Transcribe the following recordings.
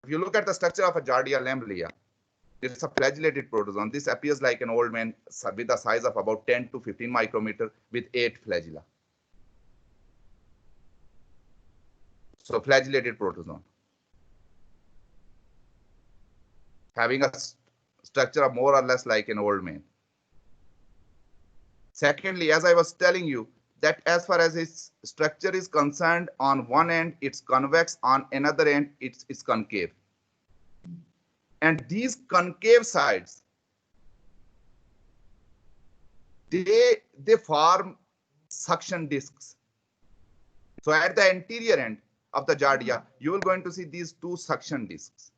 If you look at the structure of a Giardia lamblia, it's a flagellated protozoan. This appears like an old man with a size of about 10 to 15 micrometer with 8 flagella. So flagellated protozoan, having a structure of more or less like an old man. Secondly, as I was telling you, that as far as its structure is concerned, on one end it's convex, on another end it's concave. And these concave sides, they form suction discs. So at the anterior end of the Giardia, you will going to see these two suction discs.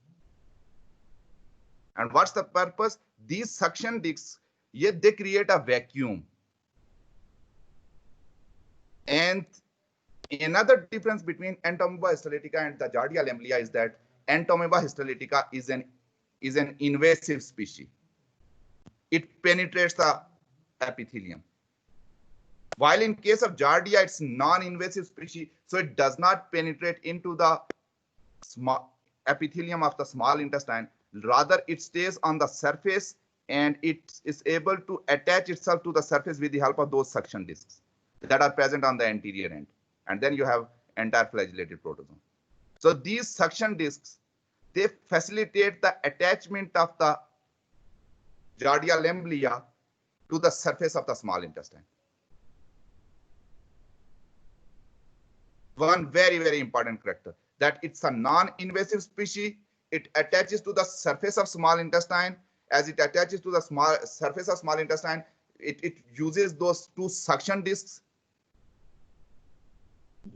And what's the purpose? These suction discs, they create a vacuum. And another difference between Entamoeba histolytica and the Giardia lamblia is that Entamoeba histolytica is an invasive species. It penetrates the epithelium. While in case of Giardia, it's non-invasive species, so it does not penetrate into the epithelium of the small intestine. Rather, it stays on the surface and it is able to attach itself to the surface with the help of those suction discs that are present on the anterior end. And then you have entire flagellated protozoan. So these suction discs, they facilitate the attachment of the Giardia lamblia to the surface of the small intestine. One very, very important character, that it's a non-invasive species. It attaches to the surface of small intestine. As it attaches to the surface of small intestine, it uses those two suction discs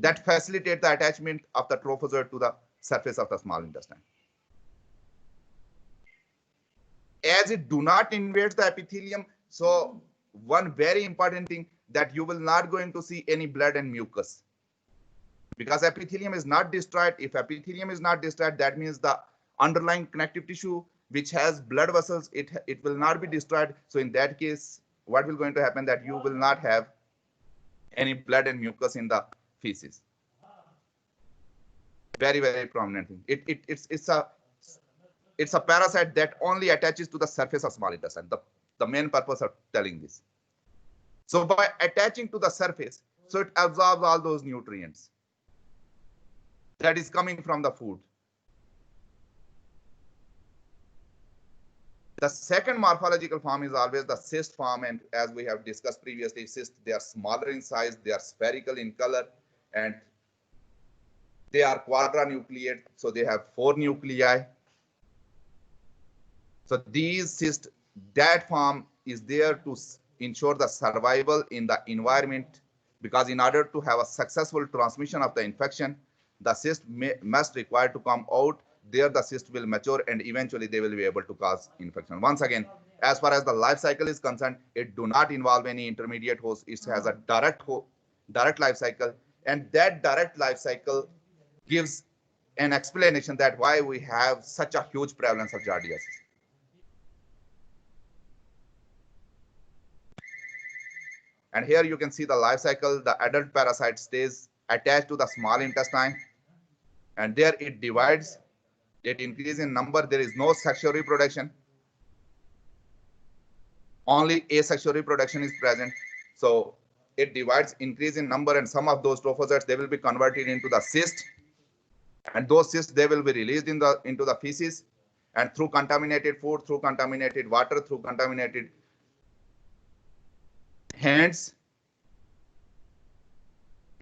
that facilitate the attachment of the trophozoite to the surface of the small intestine. As it do not invade the epithelium, so one very important thing, that you will not going to see any blood and mucus, because epithelium is not destroyed. If epithelium is not destroyed, that means the underlying connective tissue which has blood vessels, it will not be destroyed. So in that case, what will going to happen, that you will not have any blood and mucus in the feces. Very, very prominent thing. It's a parasite that only attaches to the surface of small intestine. The main purpose of telling this. So by attaching to the surface, so it absorbs all those nutrients that is coming from the food. The second morphological form is always the cyst form, and as we have discussed previously, cysts, they are smaller in size, they are spherical in color, and they are quadranucleate, so they have 4 nuclei. So these cysts, that form is there to ensure the survival in the environment, because in order to have a successful transmission of the infection, the cyst must require to come out. There the cyst will mature and eventually they will be able to cause infection. Once again, as far as the life cycle is concerned, it do not involve any intermediate host. It has a direct life cycle, and that direct life cycle gives an explanation that why we have such a huge prevalence of giardiasis. And here you can see the life cycle. The adult parasite stays attached to the small intestine, and there it divides. It increases in number. There is no sexual reproduction. Only asexual reproduction is present. So it divides, increase in number, and some of those trophozoites, they will be converted into the cyst. And those cysts, they will be released into the feces, and through contaminated food, through contaminated water, through contaminated hands,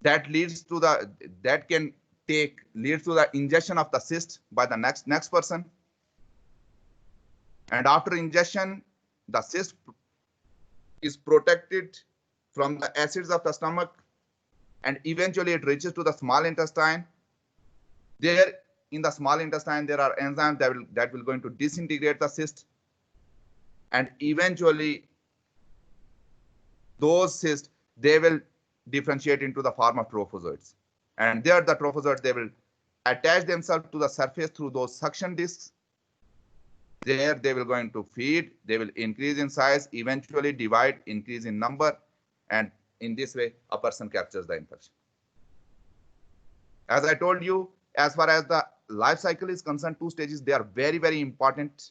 that leads to the ingestion of the cyst by the next person. And after ingestion, the cyst is protected from the acids of the stomach, and eventually it reaches to the small intestine. There in the small intestine, there are enzymes that will going to disintegrate the cyst, and eventually those cysts, they will differentiate into the form of trophozoites. And there the trophozoites, they will attach themselves to the surface through those suction discs. There they will going to feed, they will increase in size, eventually divide, increase in number, and in this way a person captures the infection. As I told you, as far as the life cycle is concerned, two stages, they are very, very important.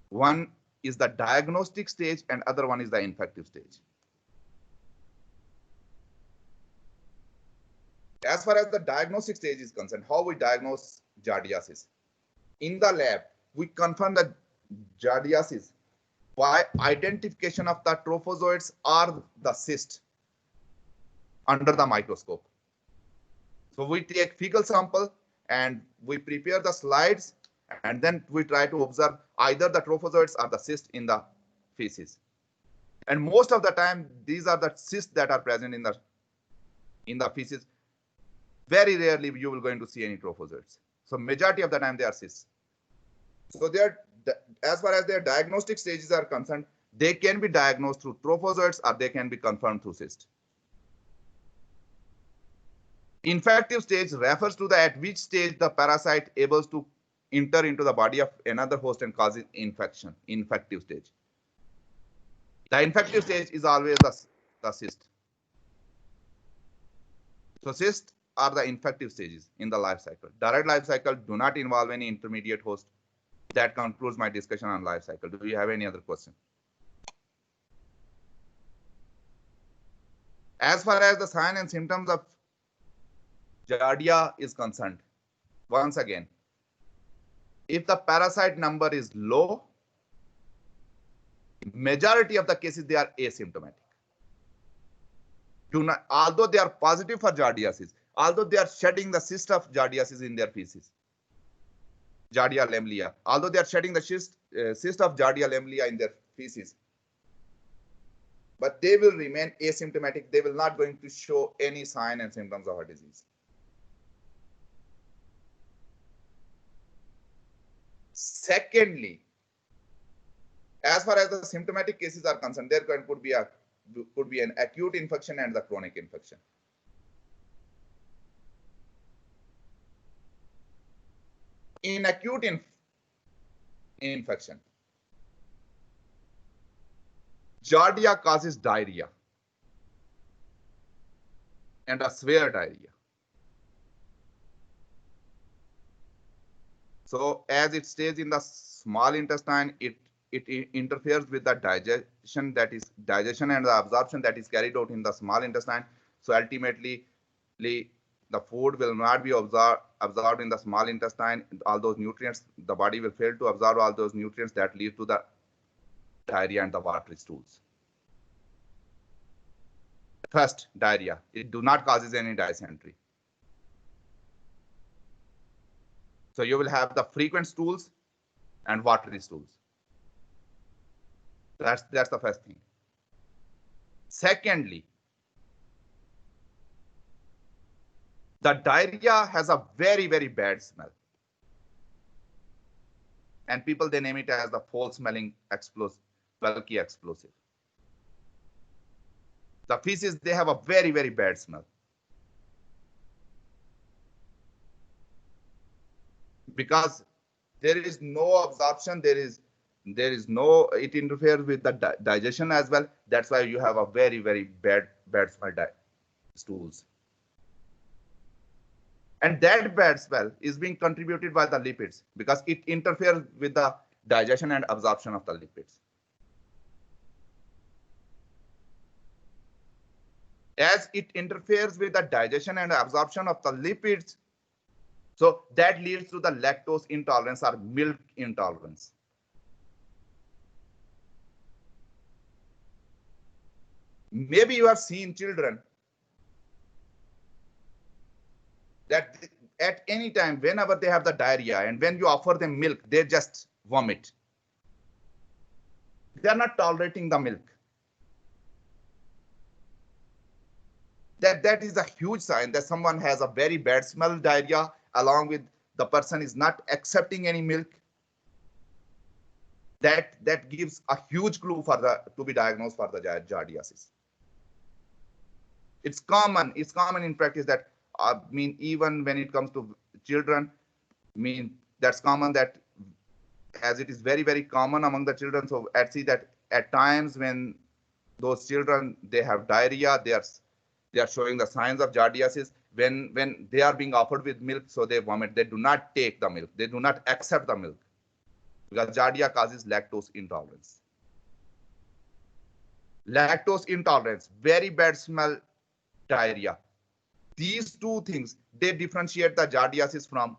One is the diagnostic stage and other one is the infective stage. As far as the diagnostic stage is concerned, how we diagnose giardiasis? In the lab, we confirm the giardiasis by identification of the trophozoites or the cyst under the microscope. So we take fecal sample and we prepare the slides, and then we try to observe either the trophozoites or the cyst in the feces. And most of the time, these are the cysts that are present in the feces. Very rarely you will going to see any trophozoites. So majority of the time they are cysts. So they are, as far as their diagnostic stages are concerned, they can be diagnosed through trophozoites or they can be confirmed through cysts. Infective stage refers to the at which stage the parasite able to enter into the body of another host and causes infection. Infective stage. The infective stage is always the cyst. So cysts are the infective stages in the life cycle. Direct life cycle do not involve any intermediate host. That concludes my discussion on life cycle. Do you have any other question? As far as the signs and symptoms of Giardia is concerned, once again, if the parasite number is low, majority of the cases they are asymptomatic. Although they are positive for giardiasis, although they are shedding the cyst of giardiasis in their feces, Giardia lamblia, although they are shedding the cyst of Giardia lamblia in their feces, but they will remain asymptomatic. They will not going to show any sign and symptoms of a disease. Secondly, as far as the symptomatic cases are concerned, there could be an acute infection and the chronic infection. In acute infection, Giardia causes diarrhea and a severe diarrhea. So as it stays in the small intestine, it interferes with the digestion and the absorption that is carried out in the small intestine. So ultimately, the food will not be absorbed in the small intestine. All those nutrients, the body will fail to absorb all those nutrients that lead to the diarrhea and the watery stools. First, diarrhea. It do not causes any dysentery. So you will have the frequent stools and watery stools. That's the first thing. Secondly, the diarrhea has a very, very bad smell. And people, they name it as the foul-smelling explosive, bulky explosive. The feces, they have a very, very bad smell. Because there is no absorption, there is no, it interferes with the digestion as well. That's why you have a very, very bad smell stools. And that bad smell is being contributed by the lipids because it interferes with the digestion and absorption of the lipids. As it interferes with the digestion and absorption of the lipids, so that leads to the lactose intolerance or milk intolerance. Maybe you have seen children that at any time, whenever they have the diarrhea and when you offer them milk, they just vomit. They are not tolerating the milk. That is a huge sign that someone has a very bad smell diarrhea, along with the person is not accepting any milk. That gives a huge clue to be diagnosed for the giardiasis. It's common in practice that even when it comes to children, that's common that as it is very, very common among the children. So I see that at times when those children, they have diarrhea, they are showing the signs of giardiasis. when they are being offered with milk, so they vomit. They do not take the milk. They do not accept the milk because Giardia causes lactose intolerance. Lactose intolerance, very bad smell, diarrhea. These two things, they differentiate the Giardiasis from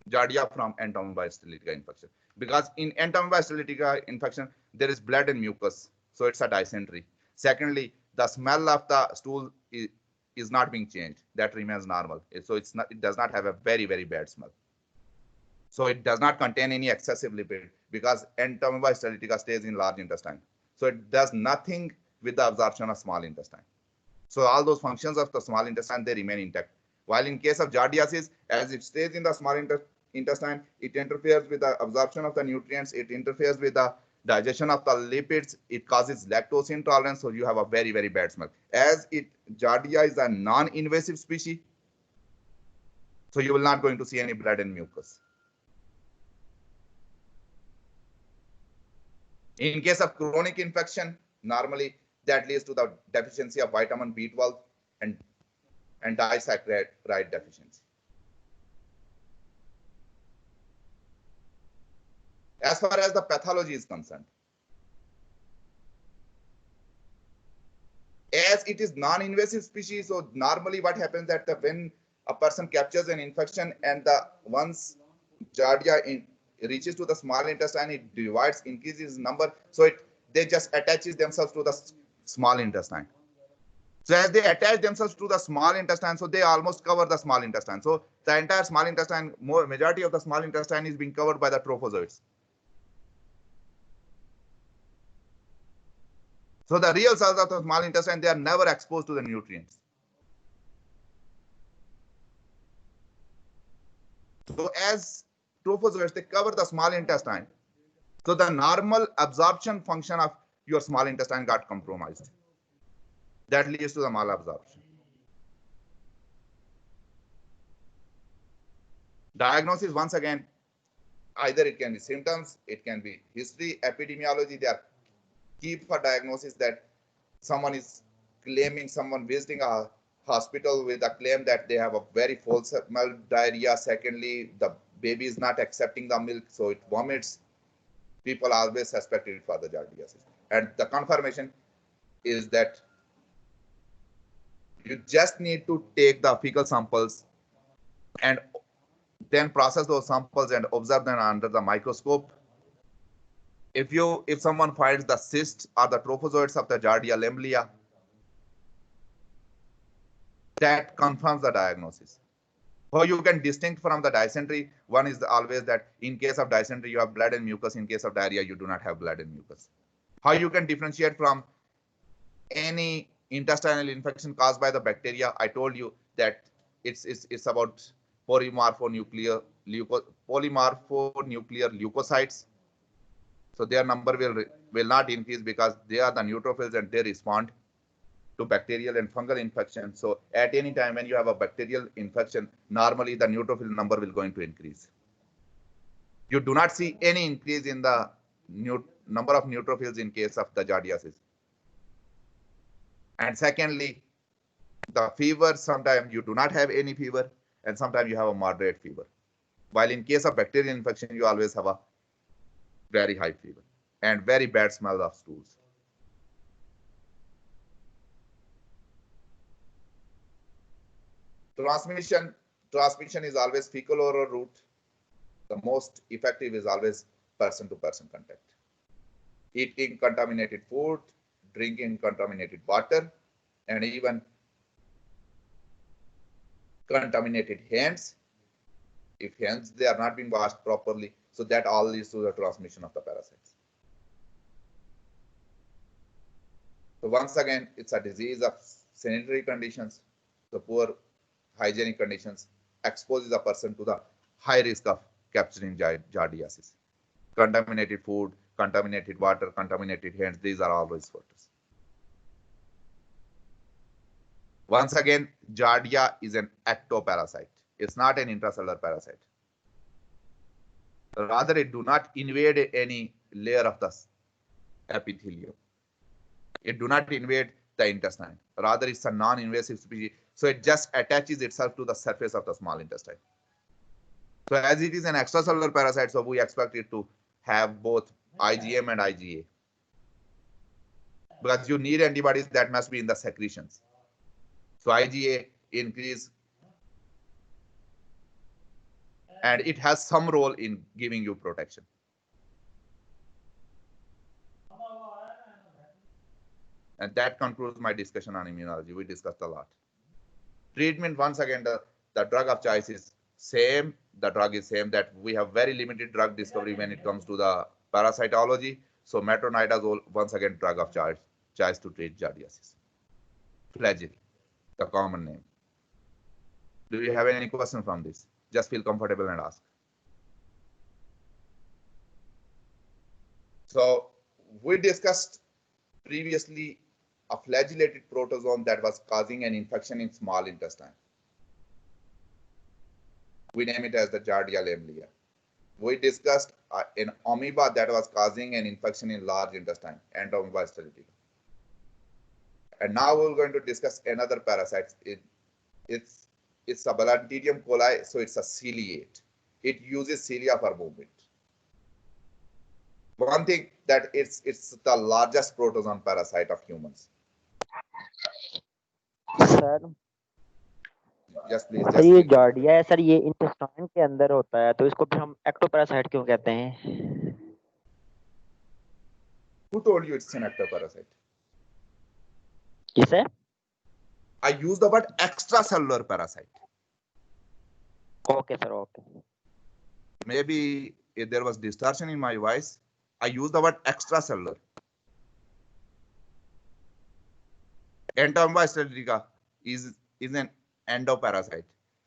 Giardia from Entomobacter stylitica infection. Because in Entomobacter stylitica infection, there is blood and mucus, so it's a dysentery. Secondly, the smell of the stool is not being changed. That remains normal. So it does not have a very, very bad smell. So it does not contain any excessive lipid because Entomobacter stylitica stays in large intestine. So it does nothing with the absorption of small intestine. So all those functions of the small intestine, they remain intact. While in case of Giardiasis, as it stays in the small intestine, it interferes with the absorption of the nutrients, it interferes with the digestion of the lipids, it causes lactose intolerance, so you have a very, very bad smell. As Giardia is a non-invasive species, so you will not going to see any blood and mucus. In case of chronic infection, normally that leads to the deficiency of vitamin B12 and disaccharide deficiency. As far as the pathology is concerned, as it is non-invasive species, so normally what happens that when a person captures an infection and once Giardia reaches to the small intestine, it divides, increases number, so they just attaches themselves to the small intestine. So as they attach themselves to the small intestine, so they almost cover the small intestine. So the entire small intestine, majority of the small intestine is being covered by the trophozoites. So the real cells of the small intestine, they are never exposed to the nutrients. So as trophozoites, they cover the small intestine. So the normal absorption function of your small intestine got compromised. That leads to the malabsorption. Diagnosis, once again, either it can be symptoms, it can be history, epidemiology. They are key for diagnosis, that someone is claiming, someone visiting a hospital with a claim that they have a very foul smell, diarrhea. Secondly, the baby is not accepting the milk, so it vomits. People always suspect it for the Giardiasis. And the confirmation is that you just need to take the fecal samples and then process those samples and observe them under the microscope. If someone finds the cysts or the trophozoites of the Giardia lamblia, that confirms the diagnosis. How you can distinct from the dysentery, one is always that in case of dysentery, you have blood and mucus. In case of diarrhea, you do not have blood and mucus. How you can differentiate from any intestinal infection caused by the bacteria? I told you that it's about polymorphonuclear leukocytes. So their number will not increase because they are the neutrophils and they respond to bacterial and fungal infection. So at any time when you have a bacterial infection, normally the neutrophil number will going to increase. You do not see any increase in the number of neutrophils in case of the Giardiasis. And secondly, the fever, sometimes you do not have any fever, and sometimes you have a moderate fever. While in case of bacterial infection, you always have a very high fever and very bad smell of stools. Transmission is always fecal oral route. The most effective is always person-to-person contact. Eating contaminated food, drinking contaminated water, and even contaminated hands. If hands, they are not being washed properly, so that all leads to the transmission of the parasites. So once again, it's a disease of sanitary conditions. The poor hygienic conditions exposes a person to the high risk of capturing Giardiasis. Contaminated food, contaminated water, contaminated hands, these are all risk factors. Once again, Giardia is an ectoparasite. It's not an intracellular parasite. Rather, it do not invade any layer of the epithelium. It do not invade the intestine. Rather, it's a non-invasive species. So it just attaches itself to the surface of the small intestine. So as it is an extracellular parasite, so we expect it to have both IgM and IgA. Because you need antibodies that must be in the secretions. So IgA increase, and it has some role in giving you protection. And that concludes my discussion on immunology. We discussed a lot. Treatment, once again, the drug of choice is same. The drug is same, that we have very limited drug discovery when it comes to the parasitology. So metronidazole, once again, drug of choice to treat giardiasis. Flagyl, the common name. Do you have any question from this? Just feel comfortable and ask. So we discussed previously a flagellated protozoan that was causing an infection in small intestine. We name it as the Giardia lamblia. We discussed an amoeba that was causing an infection in large intestine, Entomoeba stereotypica. And now we're going to discuss another parasite. It's a Balantidium coli, so it's a ciliate. It uses cilia for movement. One thing that it's the largest protozoan parasite of humans. Sir Yes, please. Sir ये जॉर्डिया है sir, ये intestine के अंदर होता है, तो इसको फिर हम एक्टोपैरासाइट क्यों कहते हैं? Who told you it's an ectoparasite? Yes, sir. I use the word extracellular parasite. Okay, sir. Okay. Maybe if there was distortion in my voice, I use the word extracellular. Entomoeba stereotypica is an endoparasite.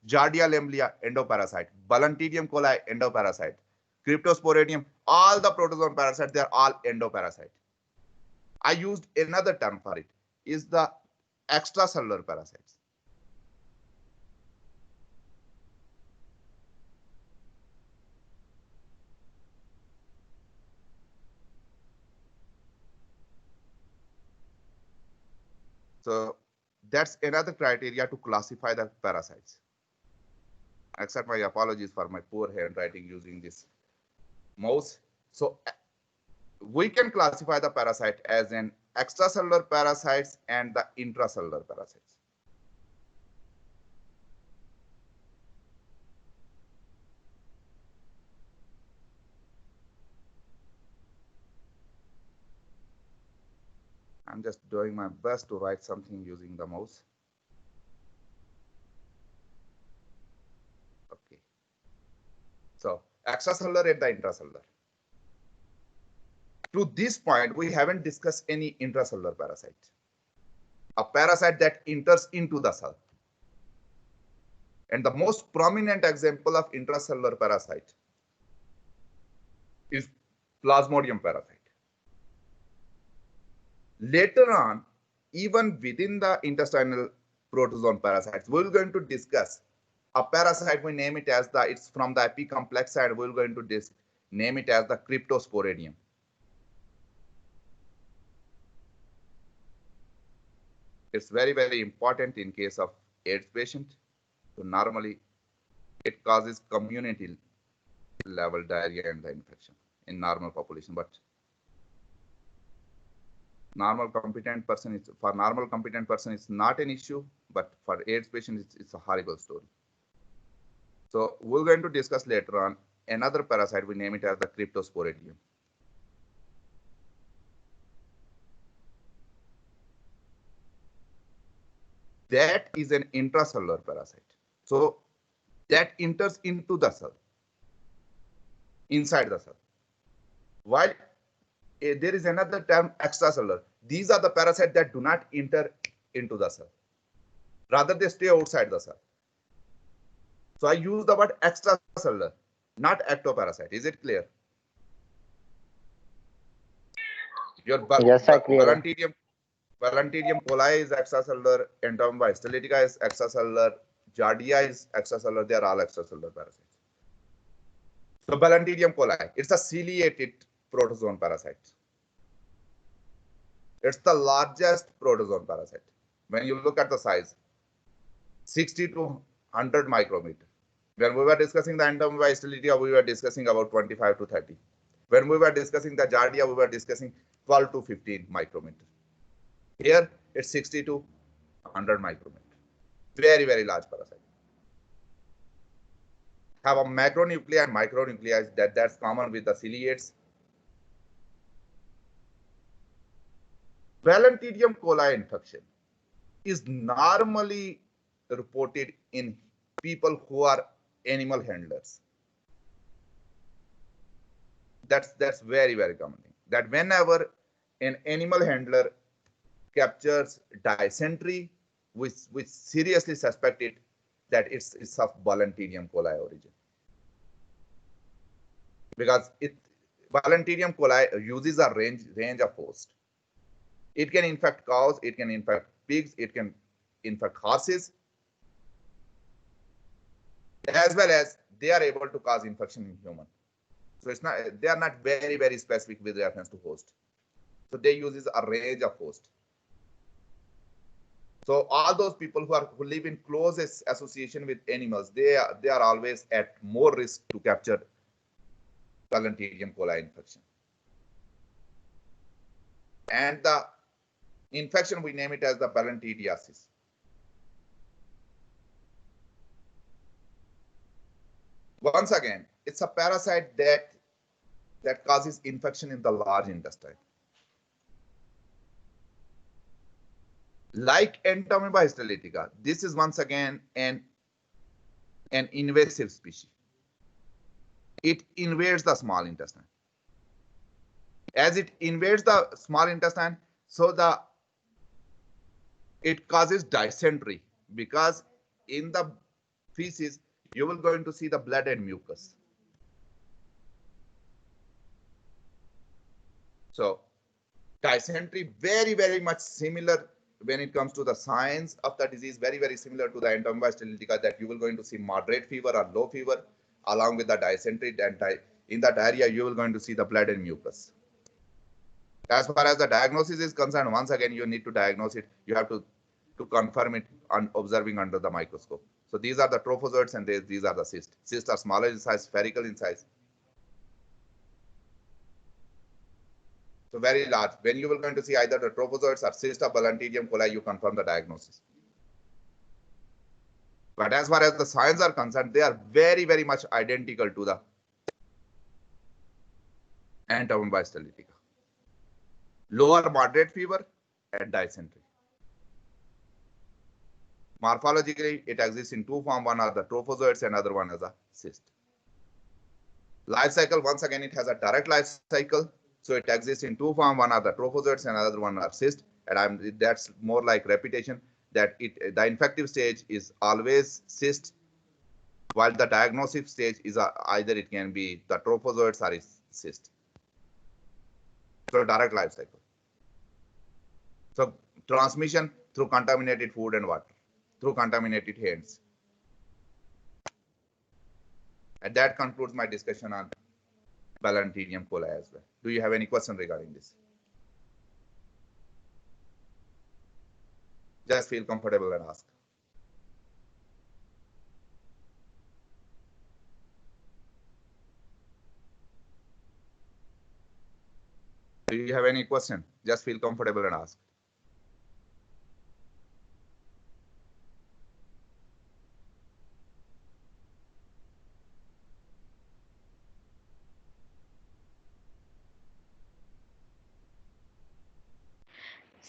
Giardia lamblia, endoparasite. Balantidium coli, endoparasite. Cryptosporidium, all the protozoan parasites, they are all endoparasite. I used another term for it, is the extracellular parasites. So that's another criteria to classify the parasites. Accept my apologies for my poor handwriting using this mouse. So we can classify the parasite as an extracellular parasites and the intracellular parasites. I'm just doing my best to write something using the mouse. Okay. So extracellular and the intracellular. To this point, we haven't discussed any intracellular parasite. A parasite that enters into the cell. And the most prominent example of intracellular parasite is Plasmodium parasite. Later on, even within the intestinal protozoan parasites, we're going to discuss a parasite. We name it as it's from the epicomplex side. We're going to name it as the Cryptosporidium. It's very, very important in case of AIDS patient. So normally, it causes community level diarrhea and the infection in normal population, but normal competent person it's not an issue, but for AIDS patients it's a horrible story. So we're going to discuss later on another parasite. We name it as the Cryptosporidium. That is an intracellular parasite. So that enters into the cell, inside the cell. While there is another term, extracellular. These are the parasites that do not enter into the cell. Rather, they stay outside the cell. So I use the word extracellular, not ectoparasite. Is it clear? Your Balantidium coli is extracellular, Entomoeba stereotypica is extracellular, Giardia is extracellular. They are all extracellular parasites. So Balantidium coli, it's a ciliated protozoan parasite. It's the largest protozoan parasite when you look at the size. 60 to 100 micrometer. When we were discussing the Entamoeba stellitica, we were discussing about 25 to 30. When we were discussing the Giardia, we were discussing 12 to 15 micrometer. Here, it's 60 to 100 micrometer. Very, very large parasite. Have a macronuclei and micronuclei that's common with the ciliates. Balantidium coli infection is normally reported in people who are animal handlers. That's very, very common thing. That whenever an animal handler captures dysentery, we seriously suspect it that it's of Balantidium coli origin. Because Balantidium coli uses a range of hosts. It can infect cows, it can infect pigs, it can infect horses, as well as they are able to cause infection in human. So it's not, they are not very, very specific with reference to host. So they use a range of hosts. So all those people who live in closest association with animals, they are always at more risk to capture Balantidium coli infection. And the infection, we name it as the balantidiasis. Once again, it's a parasite that causes infection in the large intestine. Like Entamoeba histolytica, this is once again an invasive species. It invades the small intestine. As it invades the small intestine, so it causes dysentery, because in the feces you will going to see the blood and mucus. So dysentery, very, very much similar when it comes to the signs of the disease, very, very similar to the Entamoeba histolytica, that you will going to see moderate fever or low fever along with the dysentery, and in the diarrhea you will going to see the blood and mucus. As far as the diagnosis is concerned, once again, you need to diagnose it. You have to confirm it on observing under the microscope. So these are the trophozoites and these are the cysts. Cysts are smaller in size, spherical in size. So very large. When you will going to see either the trophozoites or cyst of Balantidium coli, you confirm the diagnosis. But as far as the signs are concerned, they are very, very much identical to the Entamoeba histolytica. Lower moderate fever and dysentery. Morphologically, it exists in two forms. One are the trophozoites and other one is a cyst. Life cycle, once again, it has a direct life cycle. So it exists in two forms. One are the trophozoites and another one are cyst. And that's more like repetition, that the infective stage is always cyst, while the diagnostic stage is either it can be the trophozoites or cyst. So direct life cycle. So transmission through contaminated food and water, through contaminated hands. And that concludes my discussion on Balantidium coli as well. Do you have any question regarding this? Just feel comfortable and ask. Do you have any question? Just feel comfortable and ask.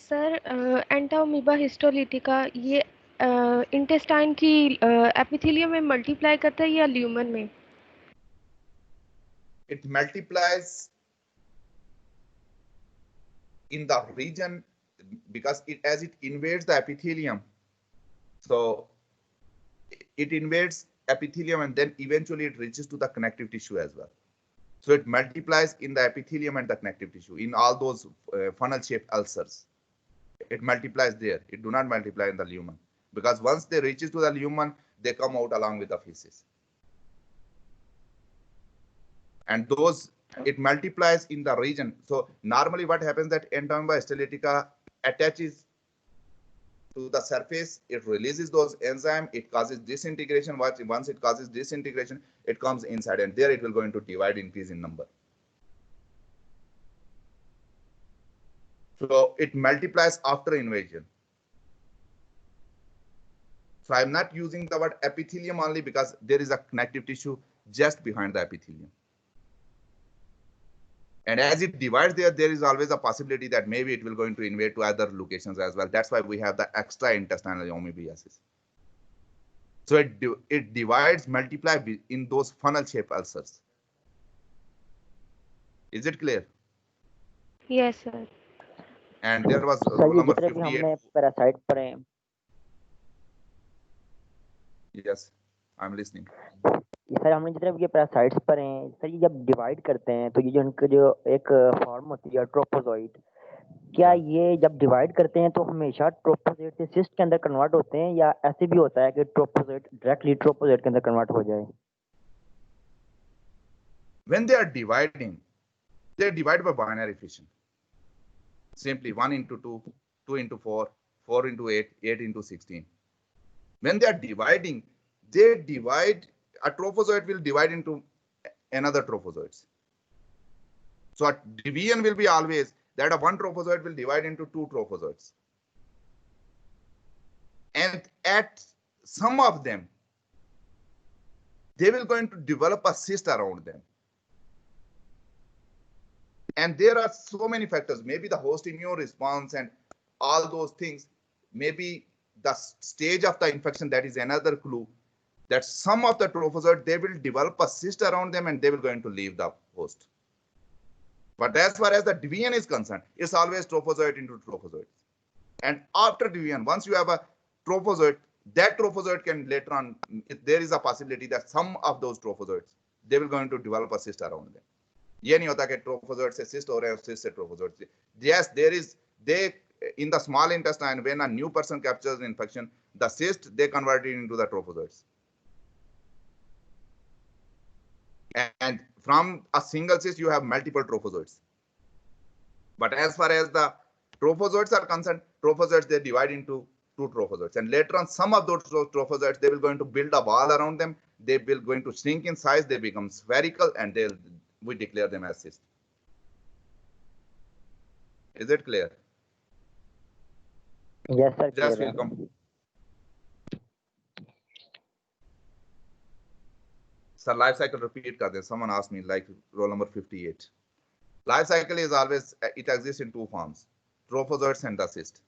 Sir Entamoeba histolytica ये intestine की epithelium में multiply करता है या lumen में? It multiplies in the region because as it invades the epithelium, so it invades epithelium and then eventually it reaches to the connective tissue as well. So it multiplies in the epithelium and the connective tissue in all those funnel-shaped ulcers. It multiplies there. It do not multiply in the lumen, because once they reaches to the lumen, they come out along with the feces. And those, it multiplies in the region. So normally what happens that Entamoeba histolytica attaches to the surface, it releases those enzymes, it causes disintegration. Once it causes disintegration, it comes inside, and there it will going to divide, increase in number. So it multiplies after invasion. So I'm not using the word epithelium only because there is a connective tissue just behind the epithelium. And as it divides there is always a possibility that maybe it will going to invade to other locations as well. That's why we have the extra intestinal amoebiasis. So it divides, multiply in those funnel-shaped ulcers. Is it clear? Yes, sir. And there was sir rule ये number जितने भी 58. हमने parasite पढ़े हैं, Yes, I'm listening. ये sir हमने जितने भी ये पैरासाइट्स पढ़े हैं सर, ये जब डिवाइड करते हैं तो ये जो इनका जो एक फॉर्म होती है ट्रोपोजोइट, क्या ये जब डिवाइड करते हैं तो हमेशा ट्रोपोजोइट से सिस्ट के अंदर कन्वर्ट होते हैं, या ऐसे भी होता है कि ट्रोपोजोइट डायरेक्टली ट्रोपोजोइट के अंदर कन्वर्ट हो जाए? When they are dividing, they divide by binary fission. Simply 1 into 2, 2 into 4, 4 into 8, 8 into 16. When they are dividing, they divide, a trophozoite will divide into another trophozoites. So a division will be always that a one trophozoite will divide into two trophozoites. And at some of them, they will going to develop a cyst around them. And there are so many factors, maybe the host immune response and all those things, maybe the stage of the infection, that is another clue that some of the trophozoites, they will develop a cyst around them and they will going to leave the host. But as far as the division is concerned, it's always trophozoite into trophozoite. And after division, once you have a trophozoite, that trophozoite can later on, there is a possibility that some of those trophozoites, they will going to develop a cyst around them. ये नहीं होता कि trophozoite से cyst हो रहे हैं, cyst से trophozoite से. Yes, there is, they, in the small intestine, when a new person captures infection, the cyst, they convert it into the trophozoites. And from a single cyst, you have multiple trophozoites. But as far as the trophozoites are concerned, trophozoites, they divide into two trophozoites. And later on, some of those trophozoites, they will going to build a wall around them. They will going to shrink in size. They become spherical, and we declare them as cysts. Is it clear? Yes, sir. Just clear will है. come. Sir, life cycle repeat kar de. Someone asked me, like roll number 58. Life cycle is always, it exists in two forms, trophozoites and the cyst.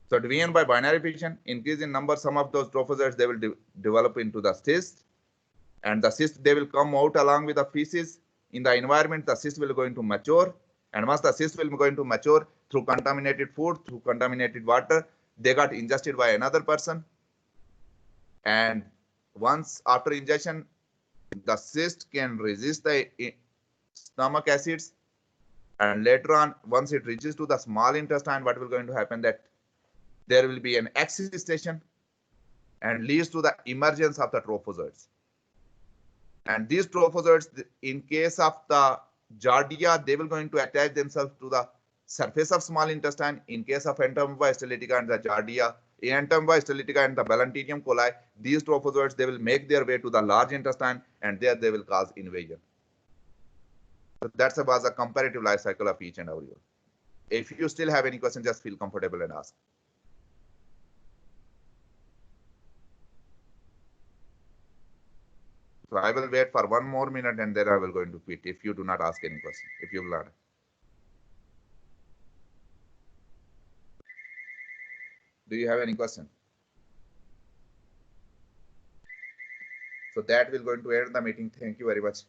So division by binary fission, increase in number, some of those trophozoites, they will develop into the cyst. And the cyst, they will come out along with the feces. In the environment, the cyst will going to mature. And once the cyst will going to mature through contaminated food, through contaminated water, they got ingested by another person. And once after ingestion, the cyst can resist the stomach acids. And later on, once it reaches to the small intestine, what will going to happen that there will be an excision and leads to the emergence of the trophozoites. And these trophozoites, in case of the Giardia, they will going to attach themselves to the surface of small intestine. In case of Entamoeba histolytica and the Giardia, Entamoeba histolytica and the Balantidium coli, these trophozoites, they will make their way to the large intestine, and there they will cause invasion. So that's about the comparative life cycle of each and every one. If you still have any questions, just feel comfortable and ask. So I will wait for 1 more minute and then I will go into quit if you do not ask any question, if you will not. Do you have any question? So that will going to end the meeting. Thank you very much.